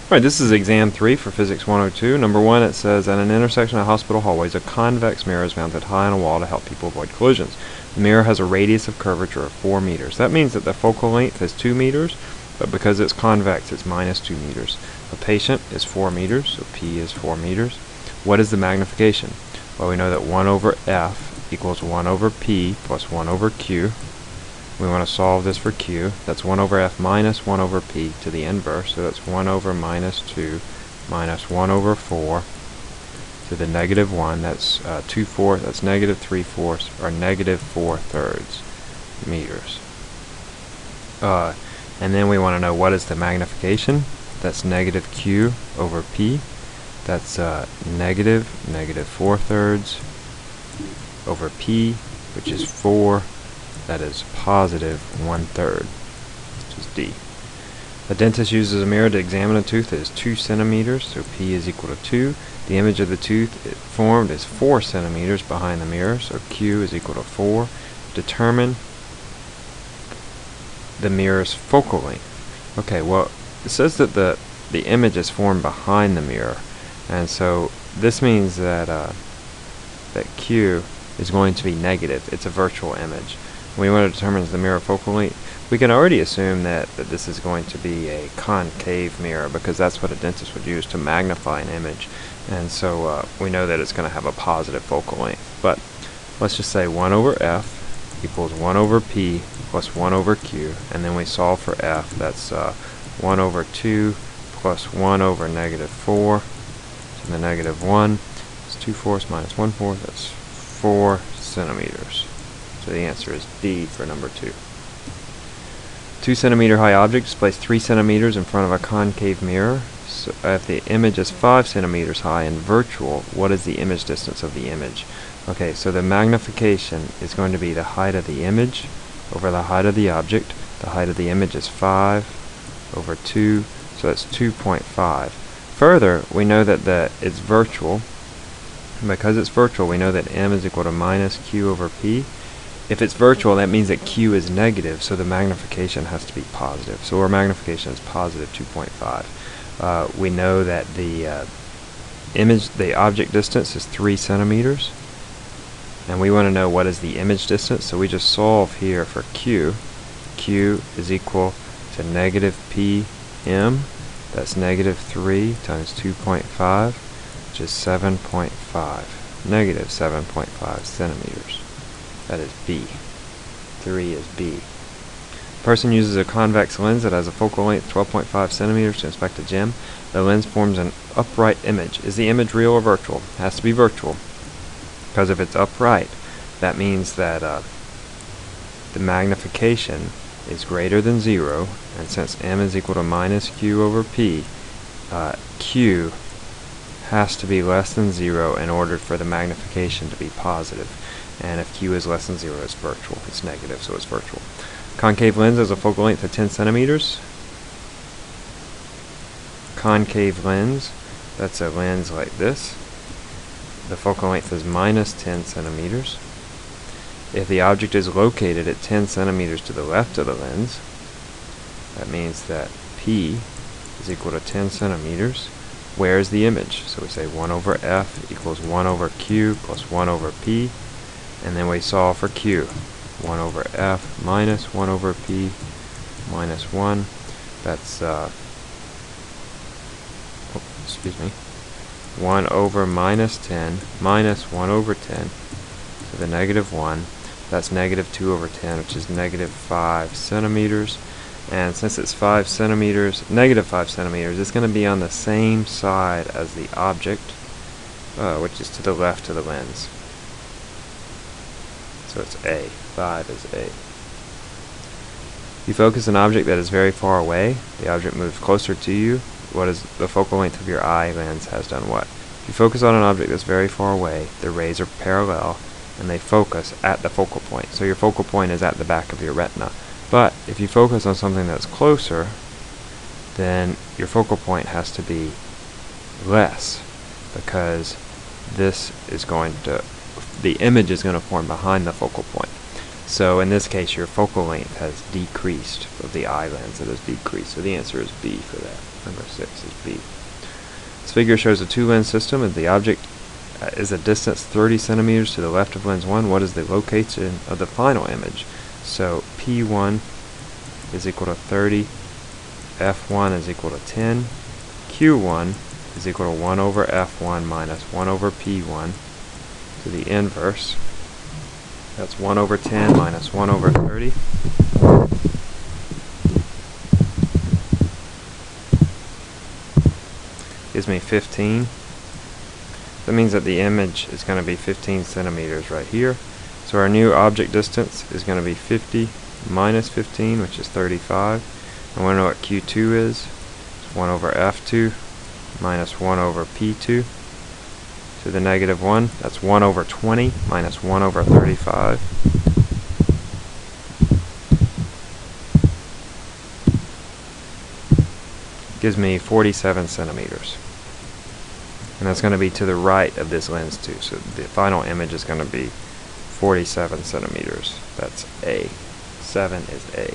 Alright, this is exam 3 for physics 102. Number 1, it says, at an intersection of hospital hallways, a convex mirror is mounted high on a wall to help people avoid collisions. The mirror has a radius of curvature of 4 meters. That means that the focal length is 2 meters, but because it's convex, it's minus 2 meters. A patient is 4 meters, so P is 4 meters. What is the magnification? Well, we know that 1 over F equals 1 over P plus 1 over Q. We want to solve this for Q. That's 1 over F minus 1 over P to the inverse. So that's 1 over minus 2 minus 1 over 4 to the negative 1. That's 2/4. That's negative 3/4 or negative 4/3 meters. And then we want to know what is the magnification. That's negative Q over P. That's negative 4/3 over P, which is 4. That is positive 1/3, which is D. A dentist uses a mirror to examine a tooth that is 2 centimeters, so P is equal to 2. The image of the tooth formed is 4 centimeters behind the mirror, so Q is equal to 4. Determine the mirror's focal length. Okay, well, it says that the image is formed behind the mirror, and so this means that that Q is going to be negative. It's a virtual image. We want to determine the mirror focal length. We can already assume that this is going to be a concave mirror because that's what a dentist would use to magnify an image. And so we know that it's going to have a positive focal length. But let's just say 1 over F equals 1 over P plus 1 over Q. And then we solve for F. That's 1 over 2 plus 1 over negative 4 to the negative 1. It's 2/4 minus 1/4. That's 4 centimeters. So the answer is D for number 2. 2 centimeter high object is placed 3 centimeters in front of a concave mirror. So if the image is 5 centimeters high and virtual, what is the image distance of the image? Okay, so the magnification is going to be the height of the image over the height of the object. The height of the image is 5 over 2, so that's 2.5. Further, we know that it's virtual. Because it's virtual, we know that M is equal to minus Q over P. If it's virtual, that means that Q is negative, so the magnification has to be positive. So our magnification is positive 2.5. We know that the object distance is 3 centimeters, and we want to know what is the image distance. So we just solve here for Q. Q is equal to negative PM. That's negative 3 times 2.5, which is 7.5. Negative 7.5 centimeters. That is B. 3 is B. A person uses a convex lens that has a focal length 12.5 centimeters to inspect a gem. The lens forms an upright image. Is the image real or virtual? It has to be virtual, because if it's upright, that means that the magnification is greater than 0, and since M is equal to minus Q over P, Q has to be less than 0 in order for the magnification to be positive. And if Q is less than 0, it's virtual. It's negative, so it's virtual. Concave lens has a focal length of 10 centimeters. Concave lens, that's a lens like this. The focal length is minus 10 centimeters. If the object is located at 10 centimeters to the left of the lens, that means that P is equal to 10 centimeters. Where is the image? So we say 1 over F equals 1 over Q plus 1 over P. And then we solve for Q. 1 over F minus 1 over P minus 1. That's, 1 over minus 10 minus 1 over 10 to the negative 1. That's negative 2 over 10, which is negative 5 centimeters. And since it's 5 centimeters, negative 5 centimeters, it's going to be on the same side as the object, which is to the left of the lens. So it's A. 5 is A. You focus an object that is very far away. The object moves closer to you. What is the focal length of your eye lens has done what? If you focus on an object that's very far away, the rays are parallel, and they focus at the focal point. So your focal point is at the back of your retina. But if you focus on something that's closer, then your focal point has to be less, because this is going to, the image is going to form behind the focal point. So in this case, your focal length has decreased, of the eye lens it has decreased. So the answer is B for that. Number 6 is B. This figure shows a two-lens system, and the object is a distance 30 centimeters to the left of lens 1. What is the location of the final image? So P1 is equal to 30, F1 is equal to 10, Q1 is equal to 1 over F1 minus 1 over P1 to the inverse. That's 1 over 10 minus 1 over 30. Gives me 15. That means that the image is going to be 15 centimeters right here. So our new object distance is going to be 50 minus 15, which is 35. I want to know what Q2 is. It's 1 over F2 minus 1 over P2 to the negative 1. That's 1 over 20 minus 1 over 35. Gives me 47 centimeters. And that's going to be to the right of this lens too. So the final image is going to be 47 centimeters. That's A. 7 is A.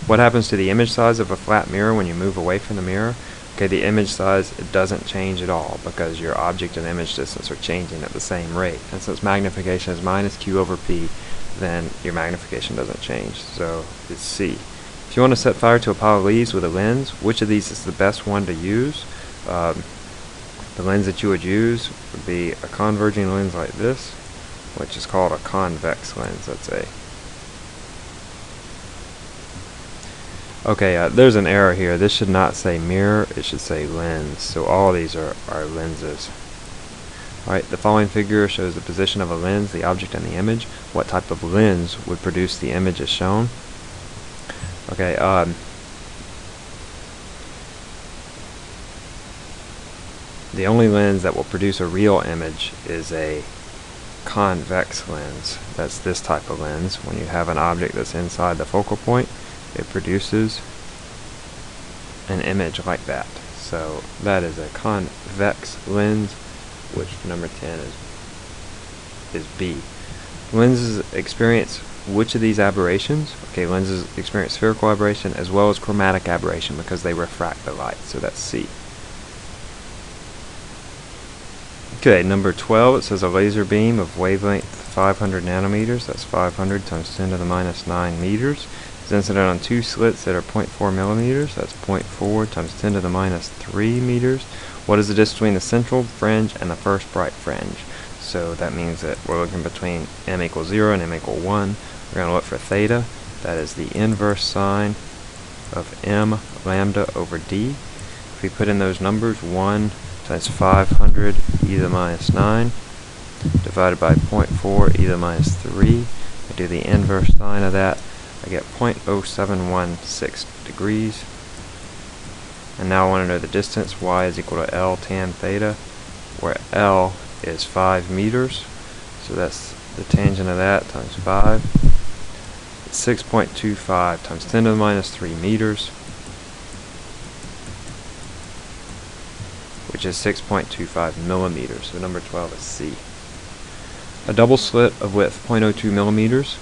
What happens to the image size of a flat mirror when you move away from the mirror? Okay, the image size, it doesn't change at all because your object and image distance are changing at the same rate. And since magnification is minus Q over P, then your magnification doesn't change. So it's C. If you want to set fire to a pile of leaves with a lens, which of these is the best one to use? The lens that you would use would be a converging lens like this, which is called a convex lens. That's A. Okay, there's an error here. This should not say mirror, it should say lens. So all these are lenses. Alright, the following figure shows the position of a lens, the object, and the image. What type of lens would produce the image as shown? Okay, the only lens that will produce a real image is a convex lens. That's this type of lens. When you have an object that's inside the focal point, it produces an image like that. So that is a convex lens, which number 10 is B. Lenses experience which of these aberrations? Okay, lenses experience spherical aberration as well as chromatic aberration because they refract the light. So that's C. Okay, number 12, it says a laser beam of wavelength 500 nanometers, that's 500 times 10 to the minus 9 meters, is incident on two slits that are 0.4 millimeters, that's 0.4 times 10 to the minus 3 meters. What is the distance between the central fringe and the first bright fringe? So that means that we're looking between m equals 0 and m equals 1. We're going to look for theta. That is the inverse sine of m lambda over d. If we put in those numbers, 1 times 500 e to the minus 9 divided by 0.4 e to the minus 3. I do the inverse sine of that. I get 0.0716 degrees. And now I want to know the distance. Y is equal to L tan theta, where L is 5 meters. So that's the tangent of that times 5. It's 6.25 times 10 to the minus 3 meters, which is 6.25 millimeters. So number 12 is C. A double slit of width 0.02 millimeters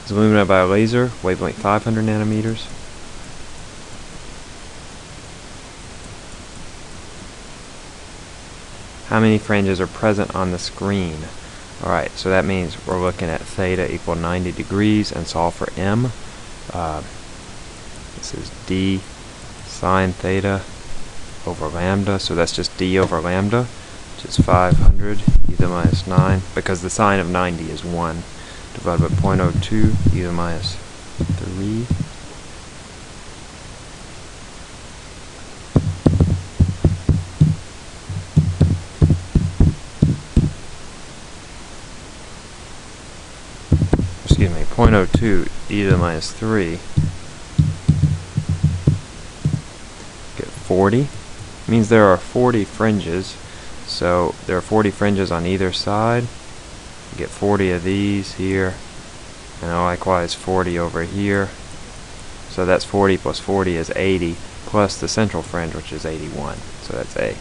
is illuminated by a laser, wavelength 500 nanometers. How many fringes are present on the screen? Alright, so that means we're looking at theta equal 90 degrees and solve for m. This is d sine theta over lambda, so that's just d over lambda, which is 500 e to the minus 9, because the sine of 90 is 1, divided by 0.02 e to the minus 3. Excuse me, 0.02 e to the minus 3. Get 40. Means there are 40 fringes. So there are 40 fringes on either side. Get 40 of these here, and likewise 40 over here. So that's 40 plus 40 is 80, plus the central fringe, which is 81. So that's A.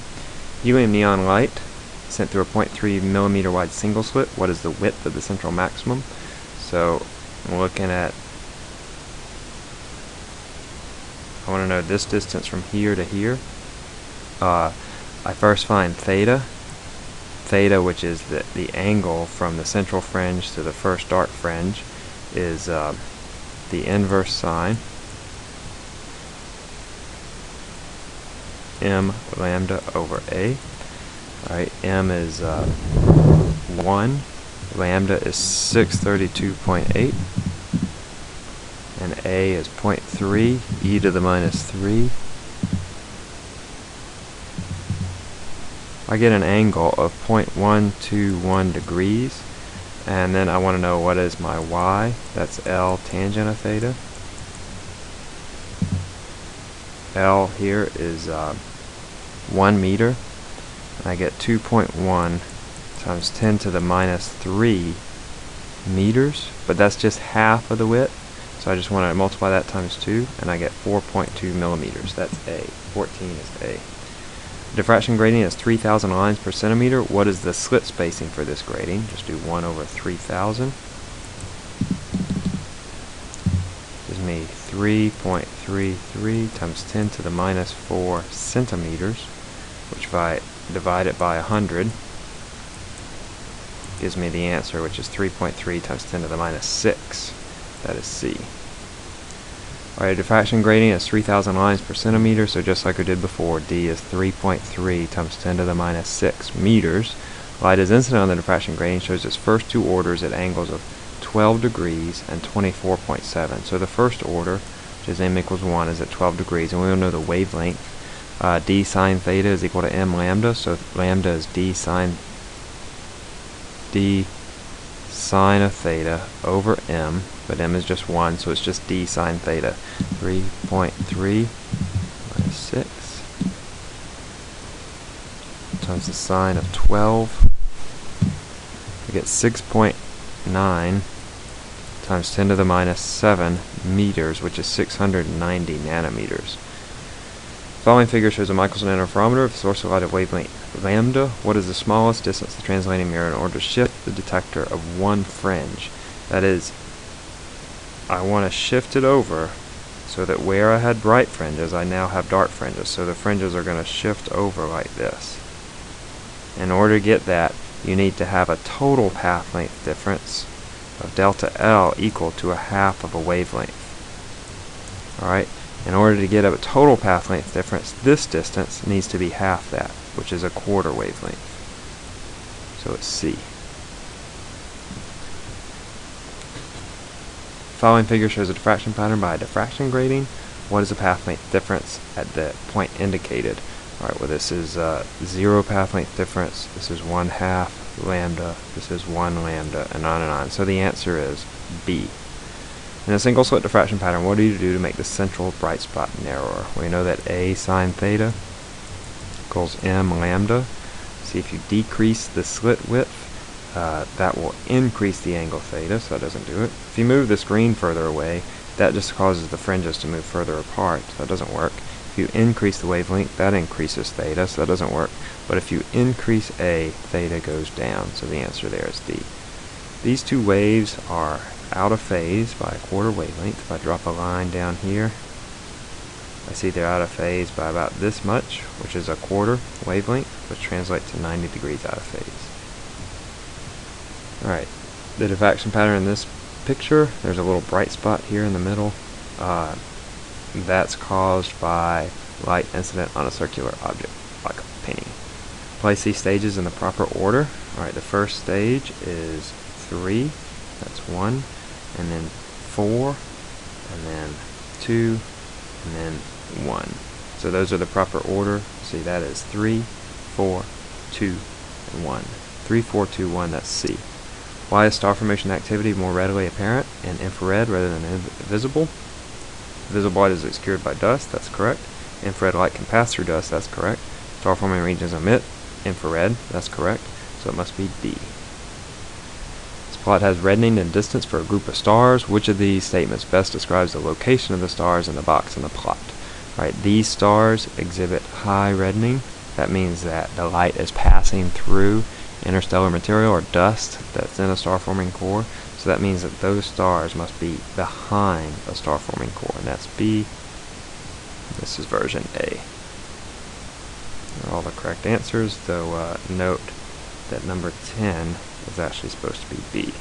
Helium neon light sent through a 0.3 millimeter wide single slit. What is the width of the central maximum? So we're looking at I want to know this distance from here to here. I first find theta. Theta, which is the angle from the central fringe to the first dark fringe, is the inverse sine m lambda over a. Alright, m is 1, lambda is 632.8, and a is 0.3, e to the minus 3. I get an angle of 0.121 degrees, and then I want to know what is my y. That's L tangent of theta. L here is 1 meter, and I get 2.1 times 10 to the minus 3 meters, but that's just half of the width, so I just want to multiply that times 2, and I get 4.2 millimeters. That's A. 14 is A. Diffraction gradient is 3,000 lines per centimeter. What is the slit spacing for this gradient? Just do 1 over 3,000. Gives me 3.33 times 10 to the minus 4 centimeters, which if I divide it by 100, gives me the answer, which is 3.3 times 10 to the minus 6. That is C. Alright, diffraction gradient is 3,000 lines per centimeter, so just like we did before, D is 3.3 times 10 to the minus 6 meters. Light is incident on the diffraction gradient, shows its first two orders at angles of 12 degrees and 24.7. So the first order, which is m equals 1, is at 12 degrees, and we all know the wavelength. D sine theta is equal to m lambda, so lambda is D sine of theta over m, but m is just 1, so it's just D sine theta. 3.3 minus 6 times the sine of 12. We get 6.9 times 10 to the minus 7 meters, which is 690 nanometers. The following figure shows a Michelson interferometer of the source of light of wavelength lambda. What is the smallest distance to the translating mirror in order to shift the detector of one fringe? That is, I want to shift it over so that where I had bright fringes, I now have dark fringes. So the fringes are going to shift over like this. In order to get that, you need to have a total path length difference of delta L equal to a half of a wavelength. Alright, in order to get a total path length difference, this distance needs to be half that, which is a quarter wavelength. So it's C. The following figure shows a diffraction pattern by a diffraction grating. What is the path length difference at the point indicated? Alright, well this is 0 path length difference, this is 1/2 lambda, this is 1 lambda, and on and on. So the answer is B. In a single slit diffraction pattern, what do you do to make the central bright spot narrower? We know that A sine theta equals m lambda. See, if you decrease the slit width, that will increase the angle theta, so that doesn't do it. If you move the screen further away, that just causes the fringes to move further apart, so that doesn't work. If you increase the wavelength, that increases theta, so that doesn't work. But if you increase A, theta goes down, so the answer there is D. These two waves are out of phase by a quarter wavelength. If I drop a line down here, I see they're out of phase by about this much, which is a quarter wavelength, which translates to 90 degrees out of phase. Alright, the diffraction pattern in this picture, there's a little bright spot here in the middle. That's caused by light incident on a circular object, like a painting. Place these stages in the proper order. Alright, the first stage is 3, that's 1, and then 4, and then 2, and then 1. So those are the proper order. See, that is 3, 4, 2, and 1. 3, 4, 2, 1, that's C. Why is star formation activity more readily apparent in infrared rather than visible? Visible light is obscured by dust, that's correct. Infrared light can pass through dust, that's correct. Star forming regions emit infrared, that's correct. So it must be D. This plot has reddening and distance for a group of stars. Which of these statements best describes the location of the stars in the box in the plot? Right, these stars exhibit high reddening. That means that the light is passing through interstellar material or dust that's in a star-forming core. So that means that those stars must be behind a star-forming core, and that's B. This is version A. They're all the correct answers, though note that number 10 is actually supposed to be B.